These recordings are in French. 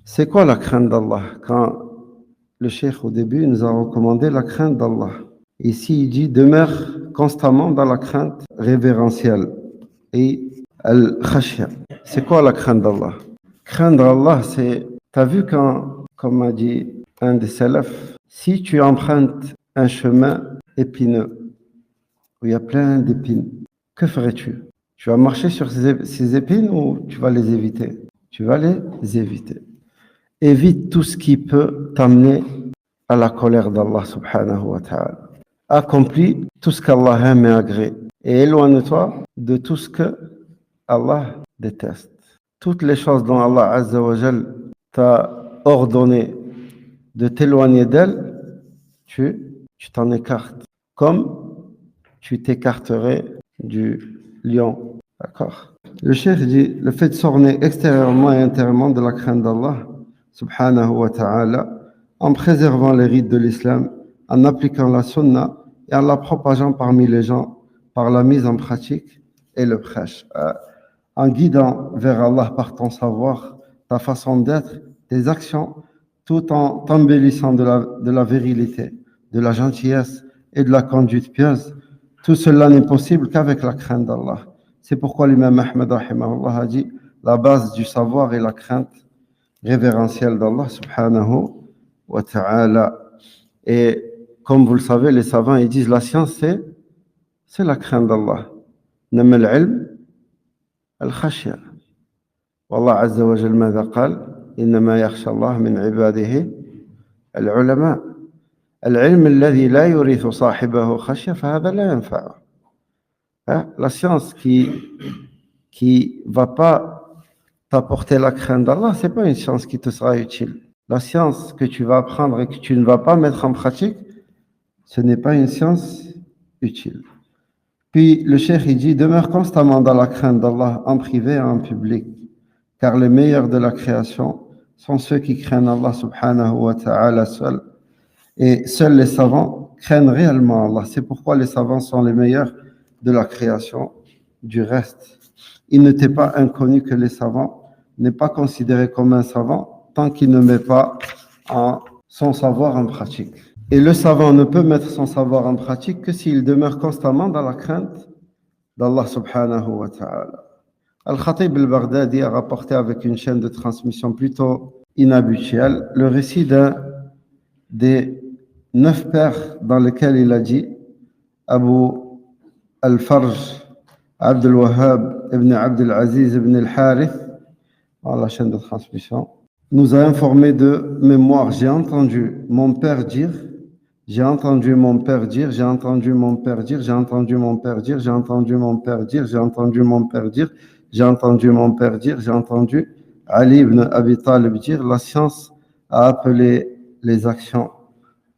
C'est quoi la crainte d'Allah? Quand le cheikh au début nous a recommandé la crainte d'Allah. Ici, il dit demeure constamment dans la crainte révérentielle et al-khashya. C'est quoi la crainte d'Allah? Craindre Allah, c'est, t'as vu quand, comme a dit un des salafs, si tu empruntes un chemin épineux, où il y a plein d'épines, que ferais-tu? Tu vas marcher sur ces épines ou tu vas les éviter? Tu vas les éviter. Évite tout ce qui peut t'amener à la colère d'Allah subhanahu wa ta'ala. Accomplis tout ce qu'Allah aime et agrée. Et éloigne-toi de tout ce que Allah déteste. Toutes les choses dont Allah azza wa jal t'a ordonné de t'éloigner d'elles, tu t'en écartes. Comme tu t'écarterais du lion. D'accord? Le cheikh dit, le fait de s'orner extérieurement et intérieurement de la crainte d'Allah, subhanahu wa ta'ala, en préservant les rites de l'islam, en appliquant la sunna et en la propageant parmi les gens par la mise en pratique et le prêche. En guidant vers Allah par ton savoir, ta façon d'être, tes actions, tout en t'embellissant de la virilité, de la gentillesse et de la conduite pieuse. Tout cela n'est possible qu'avec la crainte d'Allah. C'est pourquoi l'imam Ahmed rahimahullah a dit la base du savoir est la crainte révérentielle d'Allah subhanahu wa ta'ala. Et comme vous le savez, les savants ils disent la science c'est la crainte d'Allah. Nama al-ilm al-khashya. Wallah azza wa jal madha qal innama yakhsha Allah min ibadihi al-ulama. العلم الذي لا يورث صاحبه خشية فهذا لا ينفعه. La science qui va pas t'apporter la crainte d'Allah, c'est pas une science qui te sera utile. La science que tu vas apprendre et que tu ne vas pas mettre en pratique, ce n'est pas une science utile. Puis le cheikh il dit demeure constamment dans la crainte d'Allah en privé et en public, car les meilleurs de la création sont ceux qui craignent Allah subhanahu wa ta'ala seul. Et seuls les savants craignent réellement Allah. C'est pourquoi les savants sont les meilleurs de la création. Du reste, il ne t'est pas inconnu que les savants n'est pas considéré comme un savant tant qu'il ne met pas son savoir en pratique. Et le savant ne peut mettre son savoir en pratique que s'il demeure constamment dans la crainte d'Allah subhanahu wa ta'ala. Al-Khatib al-Baghdadi a rapporté avec une chaîne de transmission plutôt inhabituelle le récit des 9 pères dans lesquels il a dit Abu al-Farj Abd al-Wahhab ibn Abd al-Aziz ibn al-Harith, dans la chaîne de transmission, nous a informé de mémoire. J'ai entendu mon père dire, j'ai entendu mon père dire, j'ai entendu mon père dire, j'ai entendu mon père dire, j'ai entendu mon père dire, j'ai entendu mon père dire, j'ai entendu mon père dire, j'ai entendu Ali ibn Abi Talib dire, la science a appelé les actions,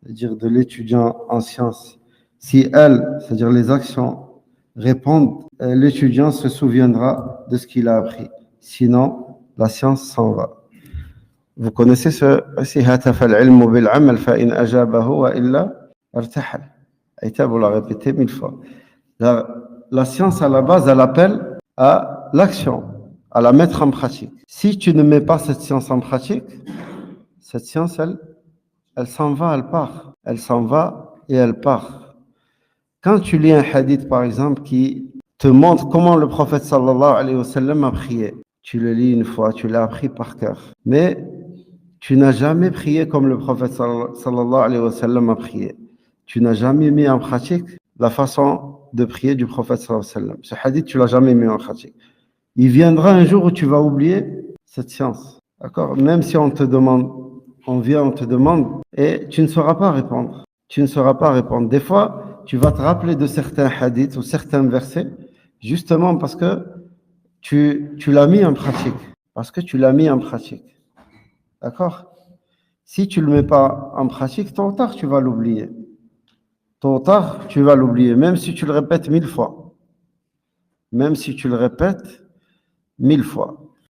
c'est-à-dire de l'étudiant en sciences. Si elles, c'est-à-dire les actions, répondent, l'étudiant se souviendra de ce qu'il a appris. Sinon, la science s'en va. Vous connaissez ce si hataf al-ilm bil-amal fa in ajabahu wa illa irtahal. Aïta, vous la répétez 1000 fois. La science, à la base, elle appelle à l'action, à la mettre en pratique. Si tu ne mets pas cette science en pratique, cette science, elle s'en va, elle part. Elle s'en va et elle part. Quand tu lis un hadith, par exemple, qui te montre comment le prophète sallallahu alayhi wa sallam a prié, tu le lis une fois, tu l'as appris par cœur. Mais tu n'as jamais prié comme le prophète sallallahu alayhi wa sallam a prié. Tu n'as jamais mis en pratique la façon de prier du prophète sallallahu alayhi wa sallam. Ce hadith, tu l'as jamais mis en pratique. Il viendra un jour où tu vas oublier cette science. D'accord? Même si on te demande, on te demande, et tu ne sauras pas répondre. Tu ne sauras pas répondre. Des fois, tu vas te rappeler de certains hadiths ou certains versets, justement parce que tu l'as mis en pratique. Parce que tu l'as mis en pratique. D'accord? Si tu ne le mets pas en pratique, tôt ou tard, tu vas l'oublier. Tôt ou tard, tu vas l'oublier, même si tu le répètes 1000 fois. Même si tu le répètes 1000 fois.